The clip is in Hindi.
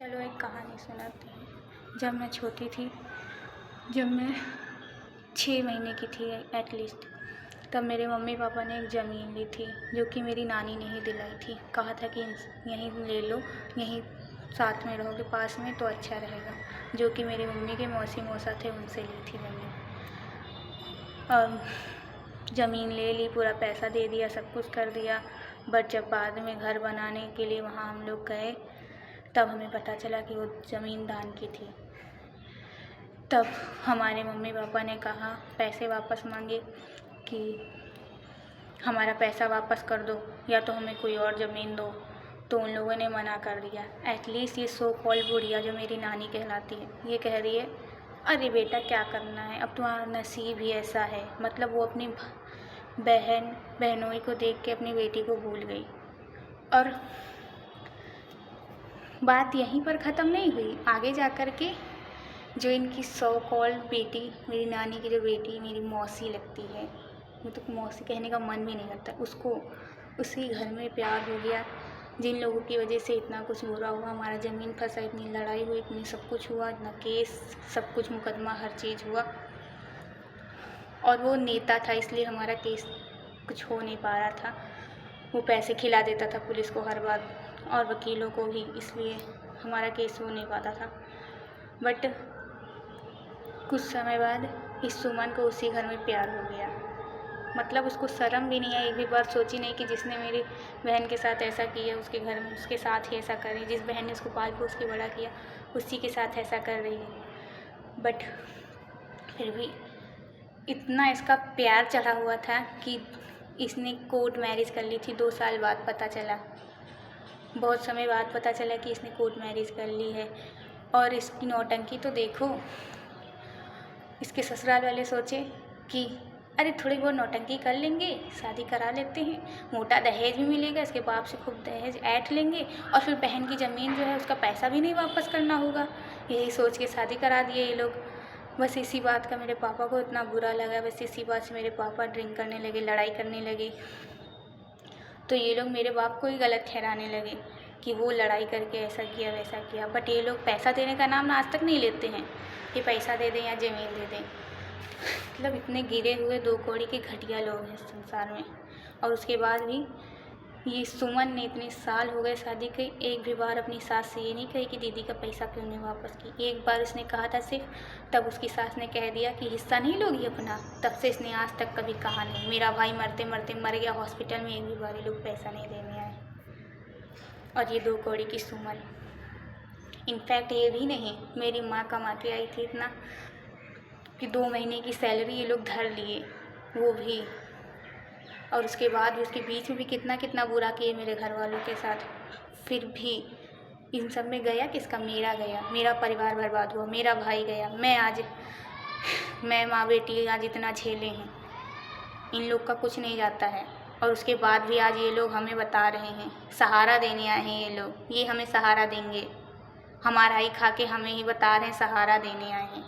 चलो एक कहानी सुनाती हूँ। जब मैं छोटी थी, जब मैं 6 महीने की थी एटलीस्ट, तब मेरे मम्मी पापा ने एक ज़मीन ली थी जो कि मेरी नानी ने ही दिलाई थी। कहा था कि यहीं ले लो, यहीं साथ में रहोगे पास में तो अच्छा रहेगा। जो कि मेरी मम्मी के मौसी मौसा थे, उनसे ली थी ज़मीन। और ज़मीन ले ली, पूरा पैसा दे दिया, सब कुछ कर दिया। बट जब बाद में घर बनाने के लिए वहाँ हम लोग गए, तब हमें पता चला कि वो ज़मीन दान की थी। तब हमारे मम्मी पापा ने कहा, पैसे वापस मांगे कि हमारा पैसा वापस कर दो या तो हमें कोई और ज़मीन दो। तो उन लोगों ने मना कर दिया। एटलीस्ट ये सो कॉल्ड बुढ़िया जो मेरी नानी कहलाती है, ये कह रही है, अरे बेटा क्या करना है, अब तुम्हारा नसीब ही ऐसा है। मतलब वो अपनी बहनोई को देख के अपनी बेटी को भूल गई। और बात यहीं पर ख़त्म नहीं हुई। आगे जा कर के जो इनकी सो कॉल्ड बेटी, मेरी नानी की जो बेटी मेरी मौसी लगती है, मुझे तो मौसी कहने का मन भी नहीं करता, उसको उसी घर में प्यार हो गया। जिन लोगों की वजह से इतना कुछ बुरा हुआ, हमारा ज़मीन फंसा, इतनी लड़ाई हुई, इतनी सब कुछ हुआ, इतना केस, सब कुछ मुकदमा, हर चीज़ हुआ। और वो नेता था, इसलिए हमारा केस कुछ हो नहीं पा रहा था। वो पैसे खिला देता था पुलिस को हर बार और वकीलों को भी, इसलिए हमारा केस हो नहीं पाता था। बट कुछ समय बाद इस सुमन को उसी घर में प्यार हो गया। मतलब उसको शर्म भी नहीं है, एक भी बार सोची नहीं कि जिसने मेरी बहन के साथ ऐसा किया उसके घर में उसके साथ ही ऐसा कर रही। जिस बहन ने उसको पाल पोस उसके बड़ा किया, उसी के साथ ऐसा कर रही है। बट फिर भी इतना इसका प्यार चढ़ा हुआ था कि इसने कोर्ट मैरिज कर ली थी। 2 साल बाद पता चला, बहुत समय बाद पता चला कि इसने कोर्ट मैरिज कर ली है। और इसकी नौटंकी तो देखो। इसके ससुराल वाले सोचे कि अरे थोड़ी बहुत नौटंकी कर लेंगे, शादी करा लेते हैं, मोटा दहेज भी मिलेगा, इसके बाप से खूब दहेज ऐंठ लेंगे और फिर बहन की ज़मीन जो है उसका पैसा भी नहीं वापस करना होगा। यही सोच के शादी करा दिए ये लोग। बस इसी बात का मेरे पापा को इतना बुरा लगा, बस इसी बात से मेरे पापा ड्रिंक करने लगे, लड़ाई करने लगे। तो ये लोग मेरे बाप को ही गलत ठहराने लगे कि वो लड़ाई करके ऐसा किया वैसा किया। बट ये लोग पैसा देने का नाम आज तक नहीं लेते हैं कि पैसा दे दें या ज़मीन दे दें। मतलब इतने गिरे हुए 2 कौड़ी के घटिया लोग हैं संसार में। और उसके बाद भी ये सुमन ने इतने साल हो गए शादी के, एक भी बार अपनी सास से ये नहीं कही कि दीदी का पैसा क्यों नहीं वापस की। एक बार इसने कहा था सिर्फ, तब उसकी सास ने कह दिया कि हिस्सा नहीं लोगी अपना। तब से इसने आज तक कभी कहा नहीं। मेरा भाई मरते मरते मर गया हॉस्पिटल में, एक भी बार ये लोग पैसा नहीं देने आए। और ये 2 कौड़ी की सुमन, इनफैक्ट ये भी नहीं, मेरी माँ कमा के आई थी इतना कि 2 महीने की सैलरी ये लोग धर लिए, वो भी। और उसके बाद भी उसके बीच में भी कितना कितना बुरा किए मेरे घर वालों के साथ। फिर भी इन सब में गया किसका? मेरा गया। मेरा परिवार बर्बाद हुआ, मेरा भाई गया। मैं माँ बेटी आज इतना झेले हैं, इन लोग का कुछ नहीं जाता है। और उसके बाद भी आज ये लोग हमें बता रहे हैं, सहारा देने आए हैं ये लोग, ये हमें सहारा देंगे। हमारा ही खा के हमें ही बता रहे हैं सहारा देने आए हैं।